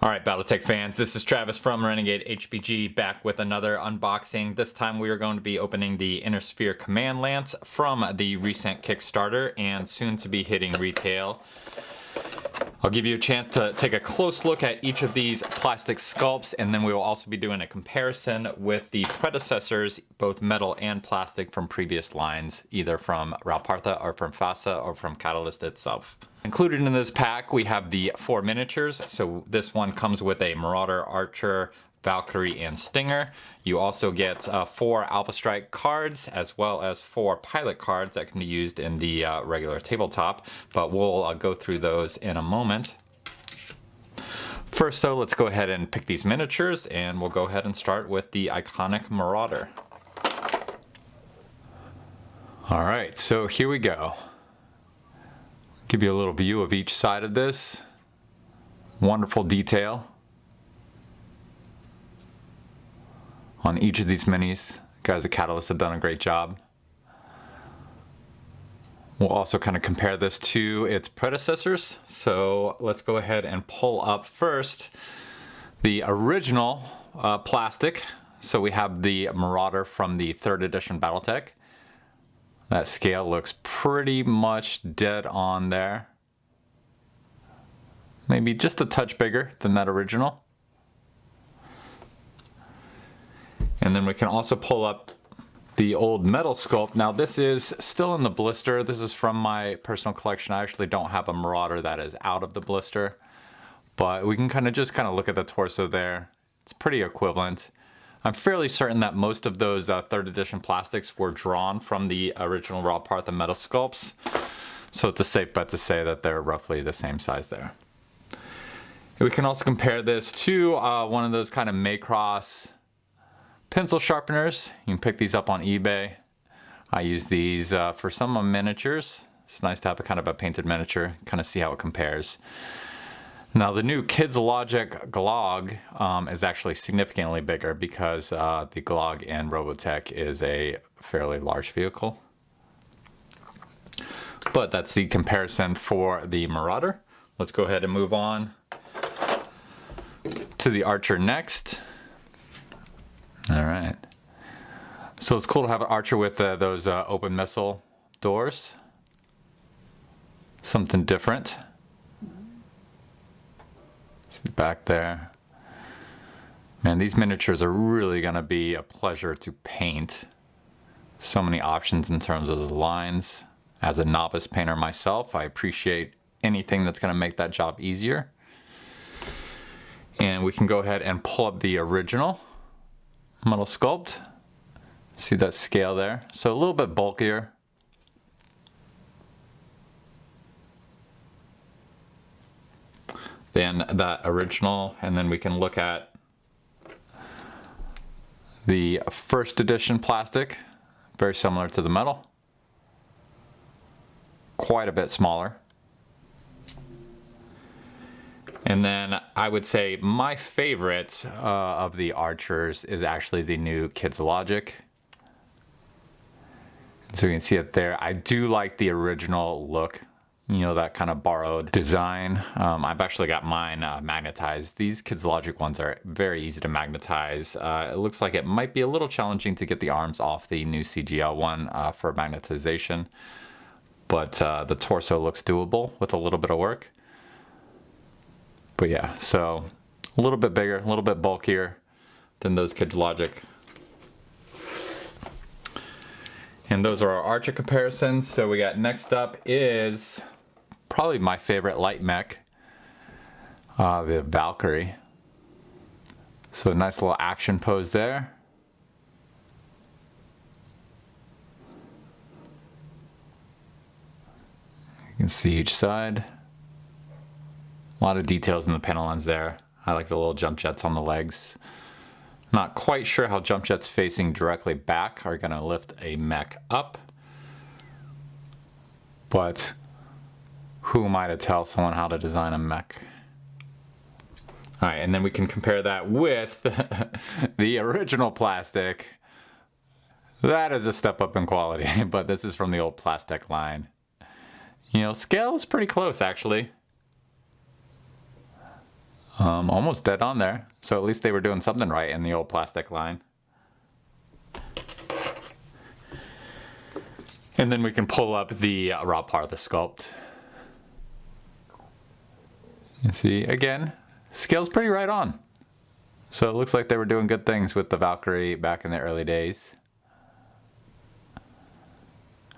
Alright BattleTech fans, this is Travis from Renegade HPG back with another unboxing. This time we are going to be opening the Inner Sphere Command Lance from the recent Kickstarter and soon to be hitting retail. I'll give you a chance to take a close look at each of these plastic sculpts, and then we will also be doing a comparison with the predecessors, both metal and plastic, from previous lines, either from Ral Partha or from FASA or from Catalyst itself. Included in this pack we have the 4 miniatures. So this one comes with a Marauder, Archer, Valkyrie, and Stinger. You also get 4 Alpha Strike cards, as well as 4 pilot cards that can be used in the regular tabletop, but we'll go through those in a moment. First though, let's go ahead and pick these miniatures, and we'll go ahead and start with the iconic Marauder. Alright, so here we go. Give you a little view of each side of this. Wonderful detail on each of these minis. Guys at Catalyst have done a great job. We'll also kind of compare this to its predecessors. So let's go ahead and pull up first the original plastic. So we have the Marauder from the 3rd edition BattleTech. That scale looks pretty much dead on there. Maybe just a touch bigger than that original. And then we can also pull up the old metal sculpt. Now this is still in the blister. This is from my personal collection. I actually don't have a Marauder that is out of the blister, but we can kind of look at the torso there. It's pretty equivalent. I'm fairly certain that most of those 3rd edition plastics were drawn from the original Ral Partha metal sculpts. So it's a safe bet to say that they're roughly the same size there. And we can also compare this to one of those kind of Macross pencil sharpeners. You can pick these up on eBay. I use these for some of my miniatures. It's nice to have a kind of a painted miniature, kind of see how it compares. Now the new Kids Logic Glog is actually significantly bigger because the Glog in Robotech is a fairly large vehicle. But that's the comparison for the Marauder. Let's go ahead and move on to the Archer next. All right. So it's cool to have an Archer with those open missile doors. Something different. See back there. Man, these miniatures are really going to be a pleasure to paint. So many options in terms of the lines. As a novice painter myself, I appreciate anything that's going to make that job easier. And we can go ahead and pull up the original metal sculpt. See that scale there? So a little bit bulkier. Than that original, and then we can look at the 1st edition plastic, very similar to the metal, quite a bit smaller. And then I would say my favorite of the Archers is actually the new Kids Logic. So you can see it there. I do like the original look. You know, that kind of borrowed design. I've actually got mine magnetized. These Kids Logic ones are very easy to magnetize. It looks like it might be a little challenging to get the arms off the new CGL one for magnetization, but the torso looks doable with a little bit of work. But yeah, so a little bit bigger, a little bit bulkier than those Kids Logic. And those are our Archer comparisons. So we got next up is probably my favorite light mech, the Valkyrie. So a nice little action pose there. You can see each side. A lot of details in the panel ends there. I like the little jump jets on the legs. Not quite sure how jump jets facing directly back are going to lift a mech up. But who am I to tell someone how to design a mech? Alright, and then we can compare that with the original plastic. That is a step up in quality, but this is from the old plastic line. You know, scale is pretty close actually. Almost dead on there. So at least they were doing something right in the old plastic line. And then we can pull up the Ral Partha sculpt. You see, again, scale's pretty right on. So it looks like they were doing good things with the Valkyrie back in the early days.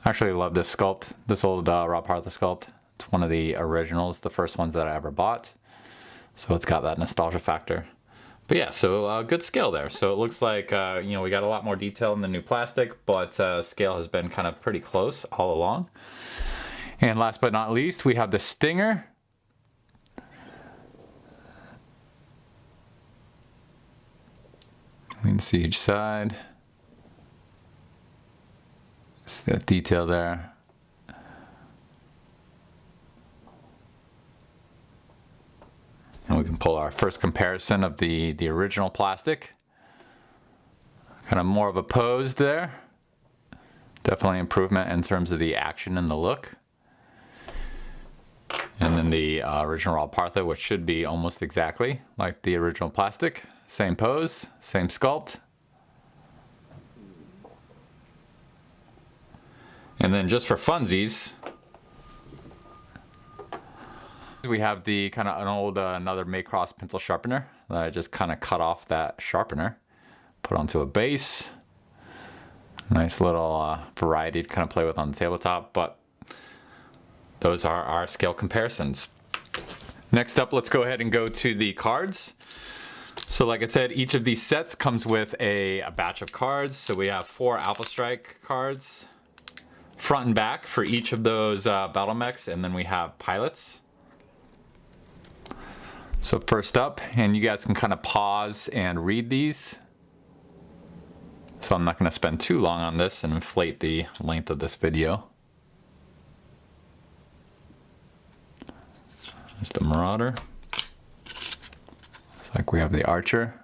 I actually love this sculpt, this old Ral Partha sculpt. It's one of the originals, the first ones that I ever bought. So it's got that nostalgia factor. But yeah, so good scale there. So it looks like, you know, we got a lot more detail in the new plastic, but scale has been kind of pretty close all along. And last but not least, we have the Stinger. We can see each side. See that detail there. And we can pull our first comparison of the original plastic. Kind of more of a pose there. Definitely improvement in terms of the action and the look. And then the original Ral Partha, which should be almost exactly like the original plastic. Same pose, same sculpt. And then just for funsies, we have the kind of an old another Maycross pencil sharpener that I just kind of cut off that sharpener, put onto a base. Nice little variety to kind of play with on the tabletop, but those are our scale comparisons. Next up, let's go ahead and go to the cards. So like I said, each of these sets comes with a batch of cards. So we have 4 Alpha Strike cards, front and back for each of those battle mechs, and then we have pilots. So first up, and you guys can kind of pause and read these. So I'm not going to spend too long on this and inflate the length of this video. There's the Marauder. Looks like we have the Archer.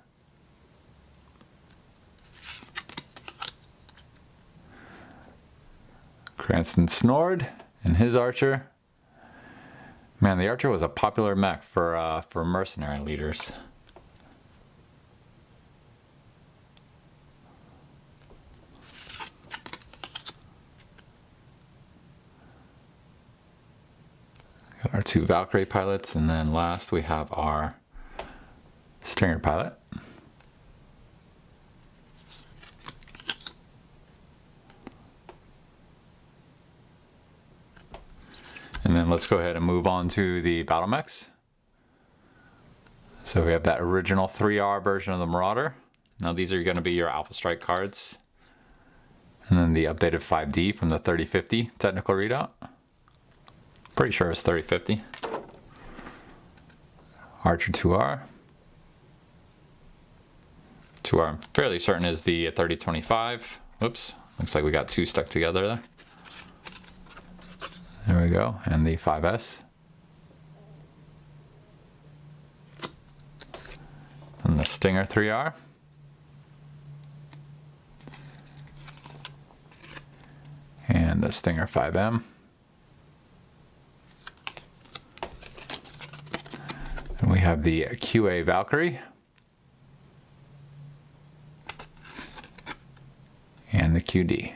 Cranston Snord and his Archer. Man, the Archer was a popular mech for mercenary leaders. Got our 2 Valkyrie pilots, and then last we have our Stinger pilot. And then let's go ahead and move on to the battle mechs. So we have that original 3R version of the Marauder. Now these are going to be your Alpha Strike cards. And then the updated 5D from the 3050 technical readout. Pretty sure it's 3050. Archer 2R. 2R, I'm fairly certain is the 3025. Whoops, looks like we got 2 stuck together there. There we go, and the 5S. And the Stinger 3R. And the Stinger 5M. And we have the QA Valkyrie. And the QD.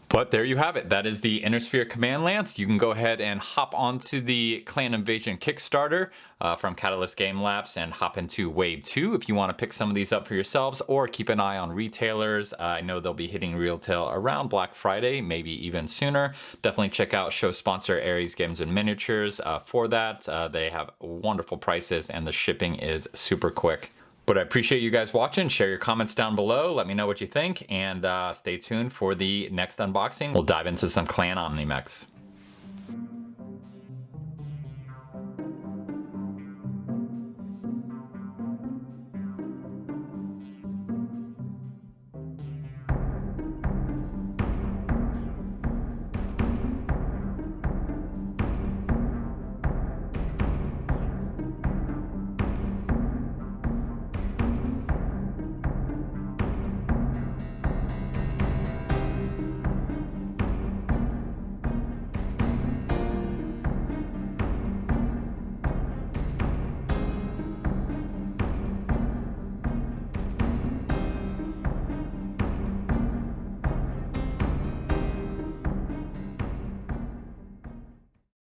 But there you have it. That is the Innersphere Command Lance. You can go ahead and hop onto the Clan Invasion Kickstarter from Catalyst Game Labs and hop into Wave 2 if you want to pick some of these up for yourselves, or keep an eye on retailers. I know they'll be hitting retail around Black Friday, maybe even sooner. Definitely check out show sponsor Ares Games and Miniatures for that. They have wonderful prices and the shipping is super quick. But I appreciate you guys watching. Share your comments down below. Let me know what you think, and stay tuned for the next unboxing. We'll dive into some Clan Omni mechs.